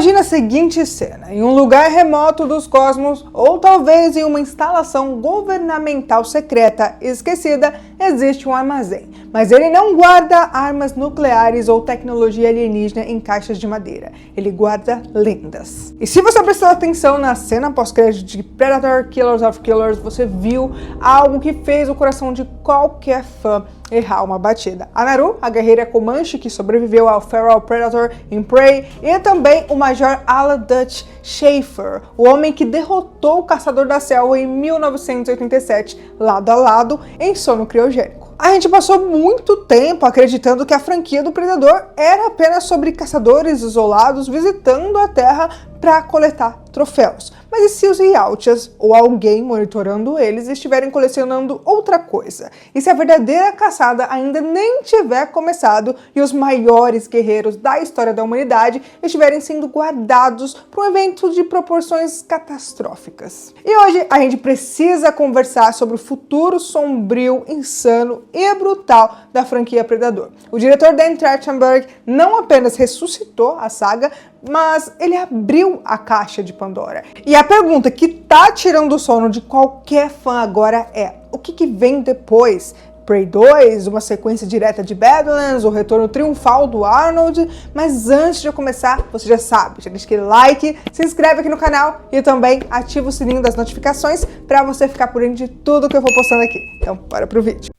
Imagina a seguinte cena, em um lugar remoto dos cosmos, ou talvez em uma instalação governamental secreta esquecida, existe um armazém. Mas ele não guarda armas nucleares ou tecnologia alienígena em caixas de madeira. Ele guarda lendas. E se você prestou atenção na cena pós-crédito de Predator Killers of Killers, você viu algo que fez o coração de qualquer fã errar uma batida. A Naru, a guerreira Comanche que sobreviveu ao Feral Predator em Prey, e também o Major Alan Dutch Schaefer, o homem que derrotou o Caçador da Selva em 1987, lado a lado, em sono criogênico. A gente passou muito tempo acreditando que a franquia do Predador era apenas sobre caçadores isolados visitando a Terra para coletar troféus. Mas e se os Yautjas, ou alguém monitorando eles, estiverem colecionando outra coisa? E se a verdadeira caçada ainda nem tiver começado e os maiores guerreiros da história da humanidade estiverem sendo guardados para um evento de proporções catastróficas? E hoje a gente precisa conversar sobre o futuro sombrio, insano e brutal da franquia Predador. O diretor Dan Trachtenberg não apenas ressuscitou a saga, mas ele abriu a caixa de Pandora. E a pergunta que tá tirando o sono de qualquer fã agora é: o que vem depois? Prey 2, uma sequência direta de Badlands, o retorno triunfal do Arnold? Mas antes de eu começar, você já sabe, já deixa aquele like, se inscreve aqui no canal e também ativa o sininho das notificações para você ficar por dentro de tudo que eu vou postando aqui. Então, bora pro vídeo.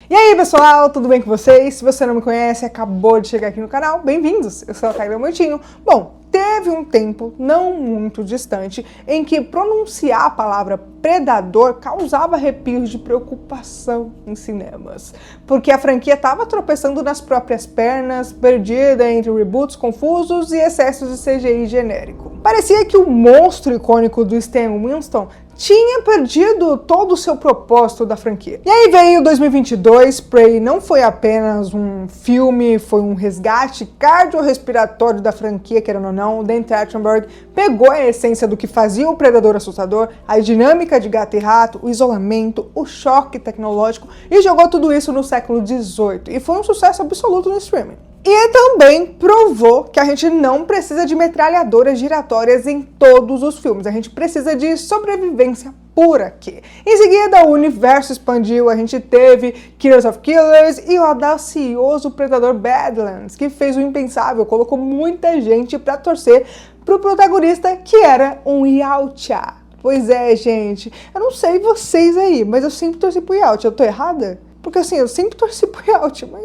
E aí pessoal, tudo bem com vocês? Se você não me conhece, acabou de chegar aqui no canal, bem-vindos! Eu sou a Tayla Moitinho. Bom, teve um tempo não muito distante em que pronunciar a palavra Predador causava arrepios de preocupação em cinemas, porque a franquia estava tropeçando nas próprias pernas, perdida entre reboots confusos e excessos de CGI genérico. Parecia que o monstro icônico do Stan Winston tinha perdido todo o seu propósito da franquia. E aí veio 2022, Prey não foi apenas um filme, foi um resgate cardiorrespiratório da franquia, querendo ou não. Dan Trachtenberg pegou a essência do que fazia o Predador assustador, a dinâmica de gato e rato, o isolamento, o choque tecnológico, e jogou tudo isso no século XVIII. E foi um sucesso absoluto no streaming. E também provou que a gente não precisa de metralhadoras giratórias em todos os filmes. A gente precisa de sobrevivência pura aqui. Em seguida, o universo expandiu, a gente teve Killers of Killers e o audacioso Predador Badlands, que fez o impensável, colocou muita gente pra torcer pro protagonista, que era um Yautja. Pois é, gente, eu não sei vocês aí, mas eu sempre torci pro Yautja. Eu tô errada? Porque assim, eu sempre torci pro Yautja, mas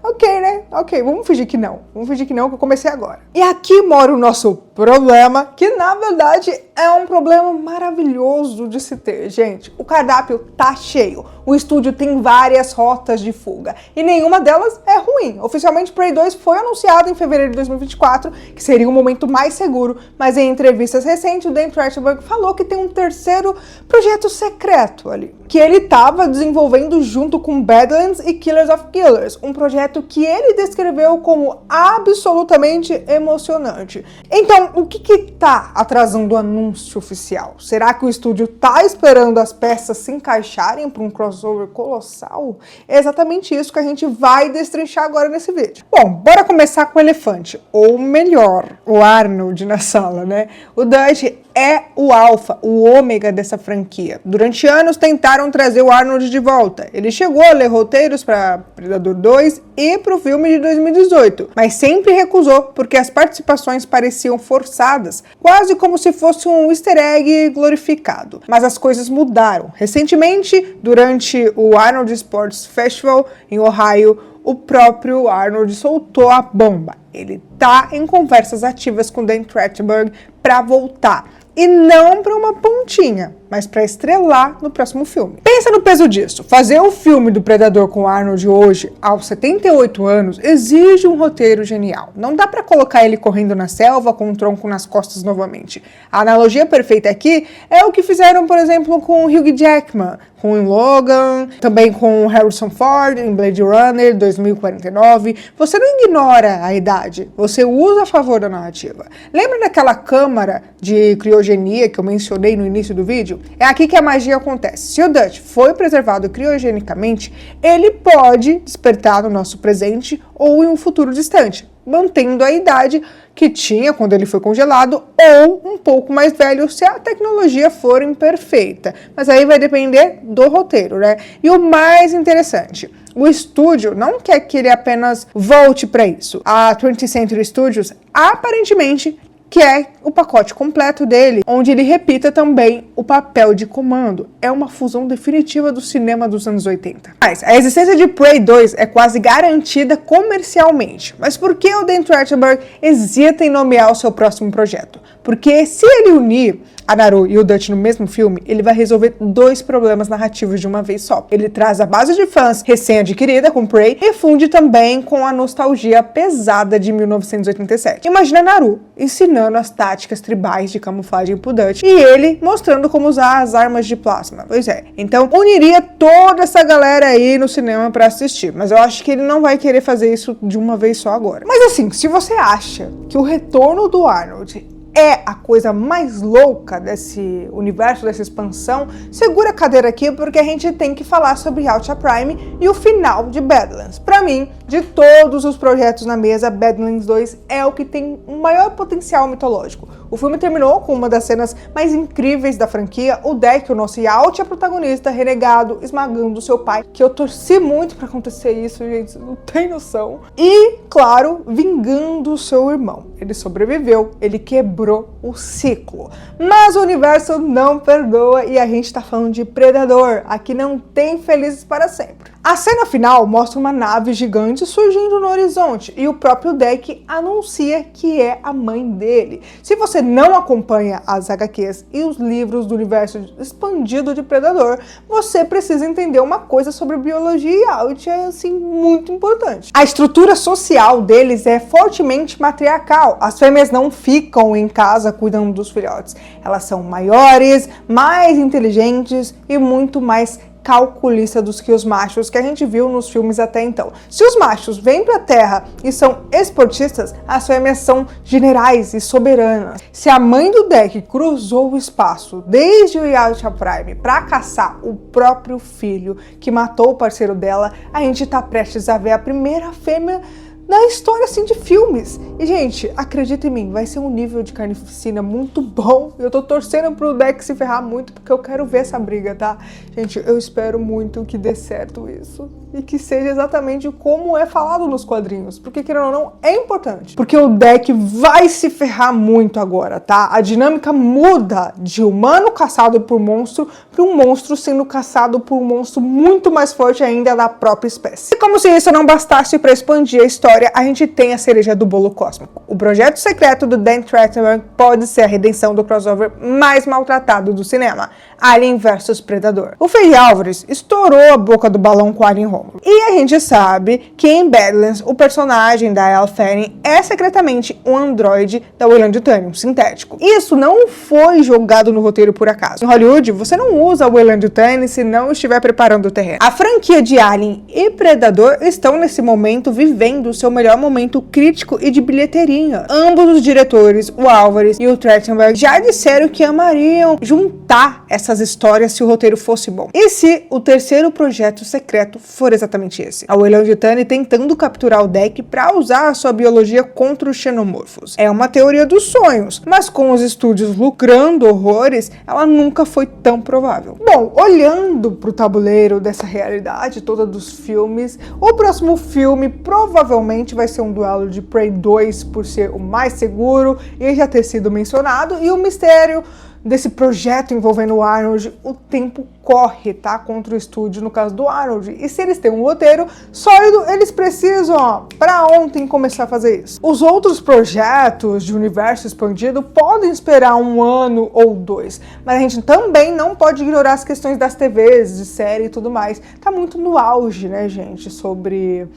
ok, né? Ok, vamos fingir que não. Vamos fingir que não, que eu comecei agora. E aqui mora o nosso problema, que na verdade é um problema maravilhoso de se ter, gente. O cardápio tá cheio. O estúdio tem várias rotas de fuga e nenhuma delas é ruim. Oficialmente, Prey 2 foi anunciado em fevereiro de 2024, que seria o momento mais seguro, mas em entrevistas recentes, o Dan Trachtenberg falou que tem um terceiro projeto secreto ali, que ele estava desenvolvendo junto com Badlands e Killers of Killers, um projeto que ele descreveu como absolutamente emocionante. Então, o que tá atrasando o anúncio oficial? Será que o estúdio tá esperando as peças se encaixarem para um crossover colossal? É exatamente isso que a gente vai destrinchar agora nesse vídeo. Bom, bora começar com o elefante, ou melhor, o Arnold na sala, né? O Dutch é o alfa, o ômega dessa franquia. Durante anos tentaram trazer o Arnold de volta. Ele chegou a ler roteiros para Predador 2 e para o filme de 2018, mas sempre recusou porque as participações pareciam forçadas, quase como se fosse um easter egg glorificado. Mas as coisas mudaram. Recentemente, durante o Arnold Sports Festival em Ohio, o próprio Arnold soltou a bomba. Ele tá em conversas ativas com Dan Trachtenberg para voltar. E não para uma pontinha, mas para estrelar no próximo filme. Pensa no peso disso. Fazer o filme do Predador com Arnold hoje, aos 78 anos, exige um roteiro genial. Não dá para colocar ele correndo na selva com um tronco nas costas novamente. A analogia perfeita aqui é o que fizeram, por exemplo, com Hugh Jackman, com Logan, também com Harrison Ford em Blade Runner 2049. Você não ignora a idade, você usa a favor da narrativa. Lembra daquela câmara de criogenia que eu mencionei no início do vídeo? É aqui que a magia acontece. Se o Dutch foi preservado criogenicamente, ele pode despertar no nosso presente ou em um futuro distante, mantendo a idade que tinha quando ele foi congelado ou um pouco mais velho se a tecnologia for imperfeita. Mas aí vai depender do roteiro, né? E o mais interessante, o estúdio não quer que ele apenas volte para isso. A 20th Century Studios aparentemente quer o pacote completo dele, onde ele repita também o papel de comando. É uma fusão definitiva do cinema dos anos 80. Mas a existência de Prey 2 é quase garantida comercialmente. Mas por que o Dan Trachtenberg hesita em nomear o seu próximo projeto? Porque se ele unir a Naru e o Dutch no mesmo filme, ele vai resolver dois problemas narrativos de uma vez só. Ele traz a base de fãs recém-adquirida com Prey e funde também com a nostalgia pesada de 1987. Imagina a Naru ensinando as táticas tribais de camuflagem pro Dutch e ele mostrando como usar as armas de plasma. Pois é. Então, uniria toda essa galera aí no cinema pra assistir. Mas eu acho que ele não vai querer fazer isso de uma vez só agora. Mas assim, se você acha que o retorno do Arnold é a coisa mais louca desse universo, dessa expansão, segura a cadeira aqui porque a gente tem que falar sobre Yautja Prime e o final de Badlands. Pra mim, de todos os projetos na mesa, Badlands 2 é o que tem o maior potencial mitológico. O filme terminou com uma das cenas mais incríveis da franquia, o Deck, o nosso Yautja protagonista, renegado, esmagando seu pai, que eu torci muito pra acontecer isso, gente, não tem noção. E, claro, vingando seu irmão. Ele sobreviveu, ele quebrou o ciclo. Mas o universo não perdoa e a gente tá falando de Predador. Aqui não tem felizes para sempre. A cena final mostra uma nave gigante surgindo no horizonte e o próprio Deck anuncia que é a mãe dele. Se você não acompanha as HQs e os livros do universo expandido de Predador, você precisa entender uma coisa sobre biologia e Yautja, é assim, muito importante. A estrutura social deles é fortemente matriarcal. As fêmeas não ficam em casa cuidando dos filhotes. Elas são maiores, mais inteligentes e muito mais calculista dos que os machos que a gente viu nos filmes até então. Se os machos vêm pra Terra e são esportistas, as fêmeas são generais e soberanas. Se a mãe do Deck cruzou o espaço desde o Yautja Prime pra caçar o próprio filho que matou o parceiro dela, a gente tá prestes a ver a primeira fêmea na história, assim, de filmes. E, gente, acredita em mim, vai ser um nível de carnificina muito bom. Eu tô torcendo pro Deck se ferrar muito, porque eu quero ver essa briga, tá? Gente, eu espero muito que dê certo isso. E que seja exatamente como é falado nos quadrinhos. Porque, querendo ou não, é importante. Porque o Deck vai se ferrar muito agora, tá? A dinâmica muda de humano caçado por monstro para um monstro sendo caçado por um monstro muito mais forte ainda da própria espécie. E como se isso não bastasse para expandir a história, a gente tem a cereja do bolo cósmico. O projeto secreto do Dan Trachtenberg pode ser a redenção do crossover mais maltratado do cinema, Alien vs Predador. O Fede Álvares estourou a boca do balão com Alien Romulus. E a gente sabe que em Badlands, o personagem da Elle Fanning é secretamente um androide da Weyland-Yutani, um sintético. Isso não foi jogado no roteiro por acaso. Em Hollywood, você não usa a Weyland-Yutani se não estiver preparando o terreno. A franquia de Alien e Predador estão nesse momento vivendo o seu melhor momento crítico e de bilheteria. Ambos os diretores, o Álvares e o Trachtenberg, já disseram que amariam juntar essas histórias se o roteiro fosse bom. E se o terceiro projeto secreto for exatamente esse? A Weyland-Yutani tentando capturar o Deck para usar a sua biologia contra os xenomorfos. É uma teoria dos sonhos, mas com os estúdios lucrando horrores, ela nunca foi tão provável. Bom, olhando pro tabuleiro dessa realidade toda dos filmes, o próximo filme provavelmente vai ser um duelo de Prey 2 por ser o mais seguro e já ter sido mencionado, e o mistério desse projeto envolvendo o Arnold, o tempo corre, tá? Contra o estúdio, no caso do Arnold. E se eles têm um roteiro sólido, eles precisam, ó, pra ontem começar a fazer isso. Os outros projetos de universo expandido podem esperar um ano ou dois, mas a gente também não pode ignorar as questões das TVs, de série e tudo mais. Tá muito no auge, né, gente, sobre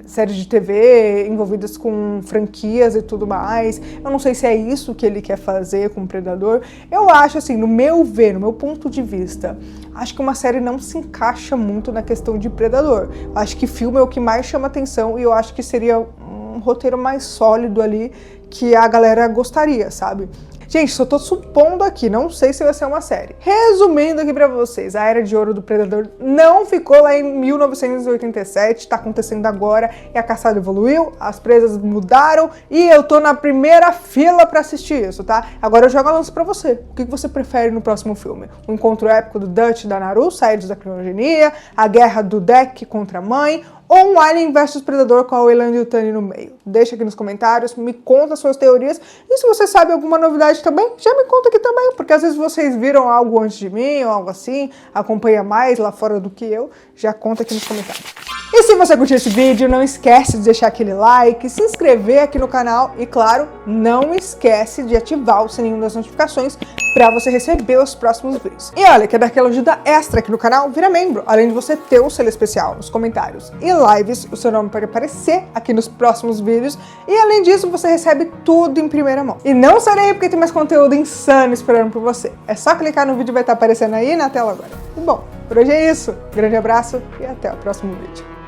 séries de TV envolvidas com franquias e tudo mais. Eu não sei se é isso que ele quer fazer com o Predador. Eu acho, assim, no meu ver, no meu ponto de vista, acho que uma série não se encaixa muito na questão de Predador. Eu acho que filme é o que mais chama atenção e eu acho que seria um roteiro mais sólido ali que a galera gostaria, sabe? Gente, só tô supondo aqui, não sei se vai ser uma série. Resumindo aqui pra vocês, a Era de Ouro do Predador não ficou lá em 1987, tá acontecendo agora, e a caçada evoluiu, as presas mudaram, e eu tô na primeira fila pra assistir isso, tá? Agora eu jogo a lança pra você. O que você prefere no próximo filme? O encontro épico do Dutch e da Naru, saídos da criogenia, a guerra do Deck contra a mãe, ou um Alien vs Predador com a Weyland Yutani no meio? Deixa aqui nos comentários, me conta suas teorias, e se você sabe alguma novidade também, já me conta aqui também, porque às vezes vocês viram algo antes de mim, ou algo assim, acompanha mais lá fora do que eu, já conta aqui nos comentários. E se você curtiu esse vídeo, não esquece de deixar aquele like, se inscrever aqui no canal e, claro, não esquece de ativar o sininho das notificações para você receber os próximos vídeos. E olha, quer dar aquela ajuda extra aqui no canal? Vira membro, além de você ter um selo especial nos comentários e lives, o seu nome pode aparecer aqui nos próximos vídeos e, além disso, você recebe tudo em primeira mão. E não sai daí porque tem mais conteúdo insano esperando por você. É só clicar no vídeo e vai estar aparecendo aí na tela agora. E bom, por hoje é isso. Grande abraço e até o próximo vídeo.